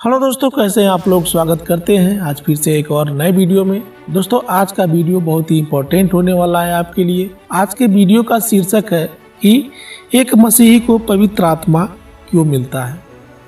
Hello दोस्तों, कैसे हैं आप लोग। स्वागत करते हैं आज फिर से एक और नए वीडियो में। दोस्तों, आज का वीडियो बहुत ही इम्पोर्टेंट होने वाला है आपके लिए। आज के वीडियो का शीर्षक है कि एक मसीही को पवित्र आत्मा क्यों मिलता है।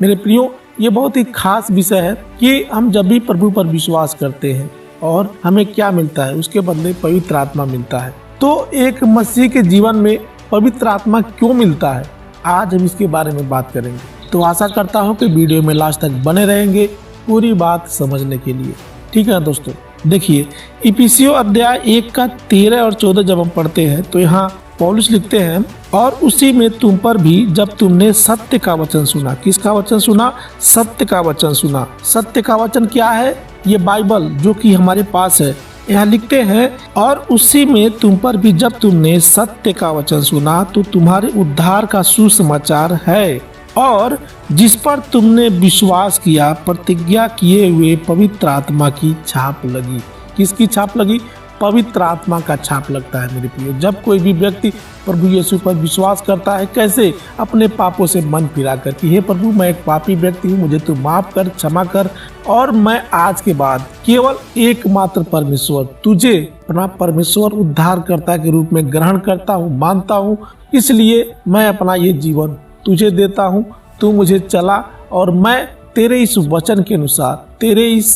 मेरे प्रियो, ये बहुत ही खास विषय है कि हम जब भी प्रभु पर विश्वास करते हैं और हमें क्या मिलता है, उसके बदले पवित्र आत्मा मिलता है। तो एक मसीह के जीवन में पवित्र आत्मा क्यों मिलता है, आज हम इसके बारे में बात करेंगे। तो आशा करता हूँ कि वीडियो में लास्ट तक बने रहेंगे पूरी बात समझने के लिए। ठीक है दोस्तों, देखिए इफिसियों अध्याय 1 का 13 और 14 जब हम पढ़ते हैं तो यहाँ पौलुस लिखते हैं, और उसी में तुम पर भी जब तुमने सत्य का वचन सुना। किसका वचन सुना? सत्य का वचन सुना। सत्य का वचन क्या है? ये बाइबल जो कि हमारे पास है। यहाँ लिखते हैं, और उसी में तुम पर भी जब तुमने सत्य का वचन सुना तो तुम्हारे उद्धार का सुसमाचार है, और जिस पर तुमने विश्वास किया, प्रतिज्ञा किए हुए पवित्र आत्मा की छाप लगी। किसकी छाप लगी? पवित्र आत्मा का छाप लगता है मेरे प्रियो। जब कोई भी व्यक्ति प्रभु यीशु पर विश्वास करता है, कैसे? अपने पापों से मन फिरा कर कि हे प्रभु, मैं एक पापी व्यक्ति हूँ, मुझे तू माफ कर, क्षमा कर, और मैं आज के बाद केवल एकमात्र परमेश्वर, तुझे अपना परमेश्वर उद्धारकर्ता के रूप में ग्रहण करता हूँ, मानता हूँ। इसलिए मैं अपना ये जीवन तुझे देता हूँ, तू मुझे चला, और मैं तेरे इस वचन के अनुसार, तेरे इस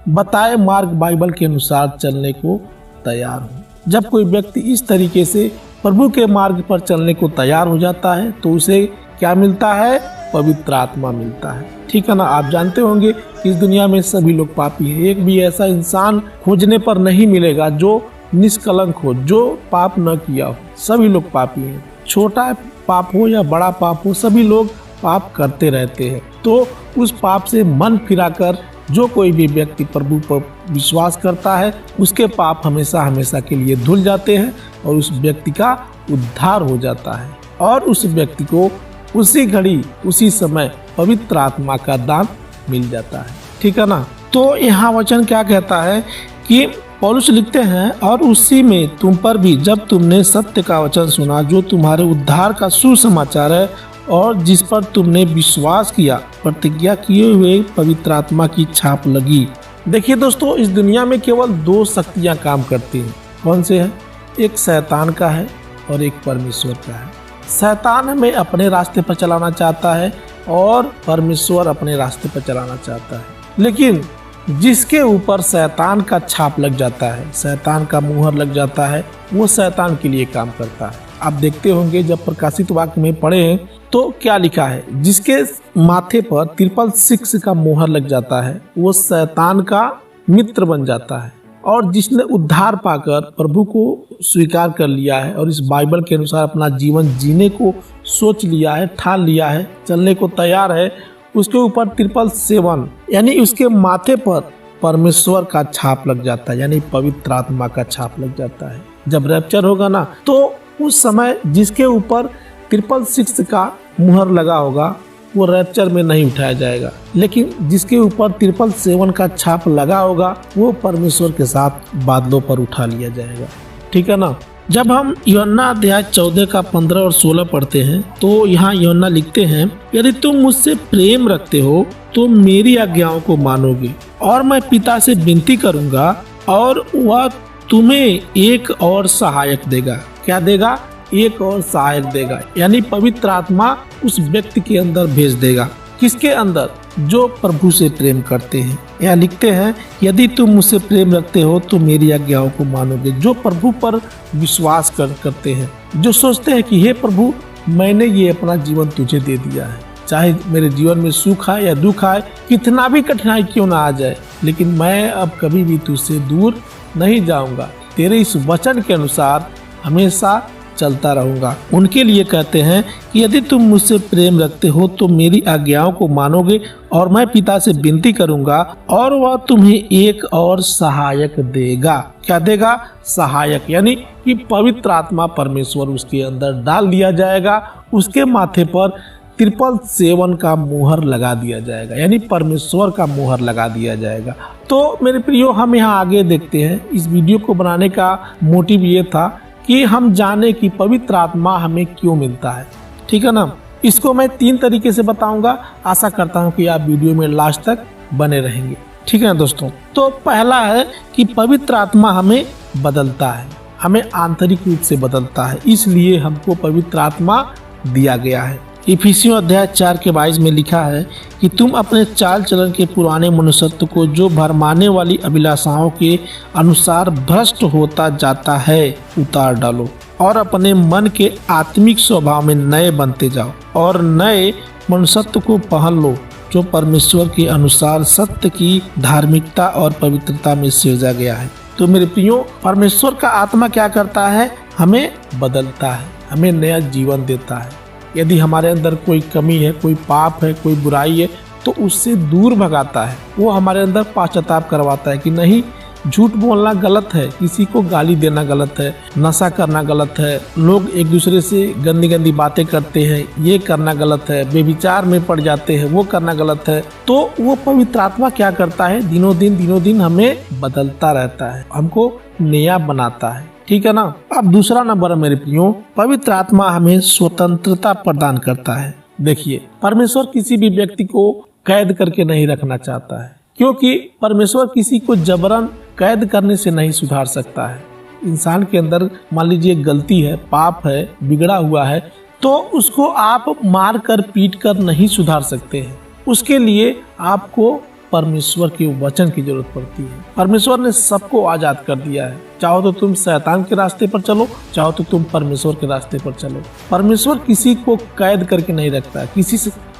बताए मार्ग बाइबल के अनुसार चलने को तैयार हूँ। जब कोई व्यक्ति इस तरीके से प्रभु के मार्ग पर चलने को तैयार हो जाता है तो उसे क्या मिलता है? पवित्र आत्मा मिलता है। ठीक है ना। आप जानते होंगे कि इस दुनिया में सभी लोग पापी हैं। एक भी ऐसा इंसान खोजने पर नहीं मिलेगा जो निष्कलंक हो, जो पाप न किया हो। सभी लोग पापी हैं। छोटा पाप हो या बड़ा पाप हो, सभी लोग पाप करते रहते हैं। तो उस पाप से मन फिराकर जो कोई भी व्यक्ति प्रभु पर विश्वास करता है, उसके पाप हमेशा हमेशा के लिए धुल जाते हैं और उस व्यक्ति का उद्धार हो जाता है, और उस व्यक्ति को उसी घड़ी उसी समय पवित्र आत्मा का दान मिल जाता है। ठीक है ना। तो यहाँ वचन क्या कहता है कि पौलुस लिखते हैं, और उसी में तुम पर भी जब तुमने सत्य का वचन सुना जो तुम्हारे उद्धार का सुसमाचार है, और जिस पर तुमने विश्वास किया, प्रतिज्ञा किए हुए पवित्र आत्मा की छाप लगी। देखिए दोस्तों, इस दुनिया में केवल 2 शक्तियां काम करती हैं। कौन से हैं? एक शैतान का है और एक परमेश्वर का है। शैतान हमें अपने रास्ते पर चलाना चाहता है और परमेश्वर अपने रास्ते पर चलाना चाहता है। लेकिन जिसके ऊपर शैतान का छाप लग जाता है, शैतान का मुहर लग जाता है, वो शैतान के लिए काम करता है। आप देखते होंगे जब प्रकाशित वाक्य में पढ़े हैं तो क्या लिखा है? जिसके माथे पर 666 का मुहर लग जाता है वो शैतान का मित्र बन जाता है, और जिसने उद्धार पाकर प्रभु को स्वीकार कर लिया है और इस बाइबल के अनुसार अपना जीवन जीने को सोच लिया है, ठान लिया है, चलने को तैयार है, उसके ऊपर 777 यानी उसके माथे पर परमेश्वर का छाप लग जाता है, यानी पवित्र आत्मा का छाप लग जाता है। जब रैप्चर होगा ना, तो उस समय जिसके ऊपर 666 का मुहर लगा होगा वो रैप्चर में नहीं उठाया जाएगा, लेकिन जिसके ऊपर 777 का छाप लगा होगा वो परमेश्वर के साथ बादलों पर उठा लिया जाएगा। ठीक है ना। जब हम यूहन्ना अध्याय 14 का 15 और 16 पढ़ते हैं तो यहाँ यूहन्ना लिखते हैं, यदि तुम मुझसे प्रेम रखते हो तो मेरी आज्ञाओं को मानोगे, और मैं पिता से विनती करूंगा और वह तुम्हें एक और सहायक देगा। क्या देगा? एक और सहायक देगा, यानी पवित्र आत्मा उस व्यक्ति के अंदर भेज देगा। किसके अंदर? जो प्रभु से प्रेम करते हैं। यहाँ लिखते हैं, यदि तुम मुझसे प्रेम रखते हो तो मेरी आज्ञाओं को मानोगे। जो प्रभु पर विश्वास करते हैं, जो सोचते हैं कि हे प्रभु, मैंने ये अपना जीवन तुझे दे दिया है, चाहे मेरे जीवन में सुख आए या दुख आए, कितना भी कठिनाई क्यों ना आ जाए, लेकिन मैं अब कभी भी तुझसे दूर नहीं जाऊंगा, तेरे इस वचन के अनुसार हमेशा चलता रहूंगा। उनके लिए कहते हैं कि यदि तुम मुझसे प्रेम रखते हो तो मेरी आज्ञाओं को मानोगे, और मैं पिता से विनती करूंगा और वह तुम्हें एक और सहायक देगा। क्या देगा? सहायक, यानी कि पवित्र आत्मा परमेश्वर उसके अंदर डाल दिया जाएगा, उसके माथे पर 777 का मुहर लगा दिया जाएगा, यानी परमेश्वर का मुहर लगा दिया जाएगा। तो मेरे प्रियो, हम यहाँ आगे देखते हैं। इस वीडियो को बनाने का मोटिव ये था कि हम जाने कि पवित्र आत्मा हमें क्यों मिलता है। ठीक है ना। इसको मैं 3 तरीके से बताऊंगा। आशा करता हूं कि आप वीडियो में लास्ट तक बने रहेंगे। ठीक है दोस्तों, तो पहला है कि पवित्र आत्मा हमें बदलता है, हमें आंतरिक रूप से बदलता है, इसलिए हमको पवित्र आत्मा दिया गया है। इफिसियों अध्याय 4 के 22 में लिखा है कि तुम अपने चाल चलन के पुराने मनुष्यत्व को जो भरमाने वाली अभिलाषाओं के अनुसार भ्रष्ट होता जाता है उतार डालो और अपने मन के आत्मिक स्वभाव में नए बनते जाओ और नए मनुष्यत्व को पहन लो जो परमेश्वर के अनुसार सत्य की धार्मिकता और पवित्रता में सृजा गया है। तो मेरे प्रियो, परमेश्वर का आत्मा क्या करता है? हमें बदलता है, हमें नया जीवन देता है। यदि हमारे अंदर कोई कमी है, कोई पाप है, कोई बुराई है, तो उससे दूर भगाता है। वो हमारे अंदर पश्चाताप करवाता है कि नहीं, झूठ बोलना गलत है, किसी को गाली देना गलत है, नशा करना गलत है, लोग एक दूसरे से गंदी गंदी बातें करते हैं, ये करना गलत है, बेविचार में पड़ जाते हैं, वो करना गलत है। तो वो पवित्र आत्मा क्या करता है? दिनों दिन हमें बदलता रहता है, हमको नया बनाता है। ठीक है ना। अब दूसरा नंबर है मेरे प्रियो, पवित्र आत्मा हमें स्वतंत्रता प्रदान करता है। देखिए, परमेश्वर किसी भी व्यक्ति को कैद करके नहीं रखना चाहता है, क्योंकि परमेश्वर किसी को जबरन कैद करने से नहीं सुधार सकता है। इंसान के अंदर मान लीजिए गलती है, पाप है, बिगड़ा हुआ है, तो उसको आप मार कर पीट कर नहीं सुधार सकते हैं। उसके लिए आपको परमेश्वर के वचन की जरूरत पड़ती है। परमेश्वर ने सबको आजाद कर दिया है। चाहो तो तुम शैतान के रास्ते पर चलो, चाहो तो तुम परमेश्वर के रास्ते पर चलो। परमेश्वर किसी को कैद करके नहीं रखता,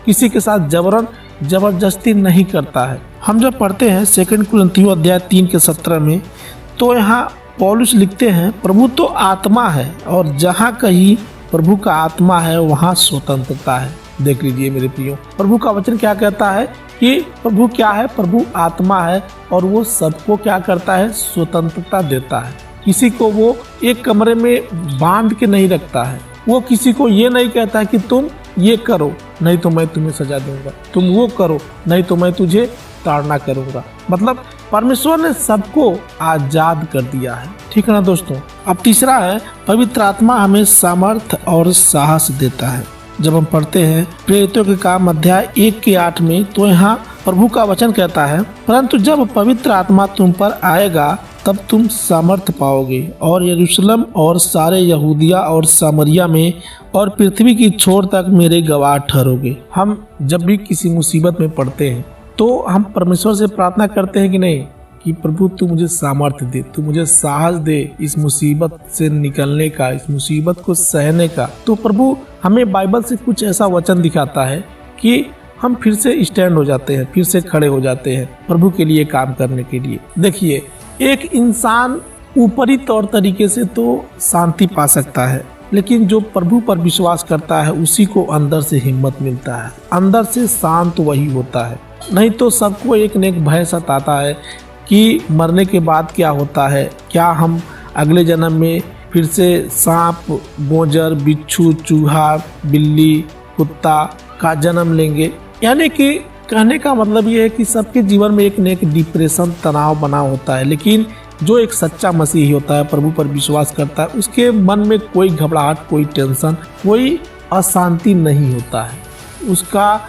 किसी के साथ जबरदस्ती नहीं करता है। हम जब पढ़ते हैं 2 कुरिन्थियों अध्याय 3 के 17 में, तो यहाँ पौलुस लिखते हैं, प्रभु तो आत्मा है और जहाँ कहीं प्रभु का आत्मा है वहाँ स्वतंत्रता है। देख लीजिए मेरे प्रियो, प्रभु का वचन क्या कहता है कि प्रभु क्या है? प्रभु आत्मा है और वो सबको क्या करता है? स्वतंत्रता देता है। किसी को वो एक कमरे में बांध के नहीं रखता है। वो किसी को ये नहीं कहता है कि तुम ये करो नहीं तो मैं तुम्हें सजा दूंगा, तुम वो करो नहीं तो मैं तुझे ताड़ना करूंगा। मतलब परमेश्वर ने सबको आजाद कर दिया है। ठीक है ना दोस्तों। अब तीसरा है, पवित्र आत्मा हमें सामर्थ और साहस देता है। जब हम पढ़ते हैं प्रेरितों के काम अध्याय 1 के 8 में, तो यहाँ प्रभु का वचन कहता है, परंतु जब पवित्र आत्मा तुम पर आएगा तब तुम सामर्थ पाओगे और यरूशलेम और सारे यहूदिया और सामरिया में और पृथ्वी की छोर तक मेरे गवाह ठहरोगे। हम जब भी किसी मुसीबत में पड़ते हैं तो हम परमेश्वर से प्रार्थना करते हैं कि नहीं, कि प्रभु तू मुझे सामर्थ्य दे, तू मुझे साहस दे इस मुसीबत से निकलने का, इस मुसीबत को सहने का। तो प्रभु हमें बाइबल से कुछ ऐसा वचन दिखाता है कि हम फिर से स्टैंड हो जाते हैं, फिर से खड़े हो जाते हैं प्रभु के लिए काम करने के लिए। देखिए, एक इंसान ऊपरी तौर तरीके से तो शांति पा सकता है, लेकिन जो प्रभु पर विश्वास करता है उसी को अंदर से हिम्मत मिलता है, अंदर से शांत वही होता है। नहीं तो सबको एक न एक भय सताता है कि मरने के बाद क्या होता है, क्या हम अगले जन्म में फिर से सांप, गोजर, बिच्छू, चूहा, बिल्ली, कुत्ता का जन्म लेंगे। यानी कि कहने का मतलब ये है कि सबके जीवन में एक न एक डिप्रेशन, तनाव बना होता है, लेकिन जो एक सच्चा मसीही होता है, प्रभु पर विश्वास करता है, उसके मन में कोई घबराहट, कोई टेंशन, कोई अशांति नहीं होता है। उसका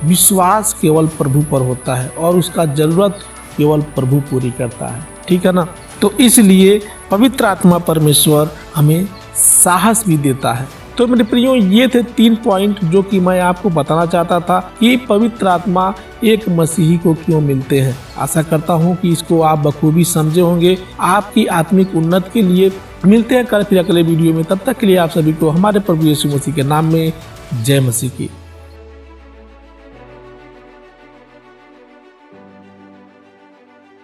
विश्वास केवल प्रभु पर होता है और उसका जरूरत केवल प्रभु पूरी करता है। ठीक है ना। तो इसलिए पवित्र आत्मा परमेश्वर हमें साहस भी देता है। तो मेरे प्रियो, ये थे 3 पॉइंट जो कि मैं आपको बताना चाहता था कि पवित्र आत्मा एक मसीही को क्यों मिलते हैं। आशा करता हूँ कि इसको आप बखूबी समझे होंगे। आपकी आत्मिक उन्नति के लिए मिलते हैं कल फिर अगले वीडियो में। तब तक के लिए आप सभी को हमारे प्रभु यीशु मसीह के नाम में जय मसीह की।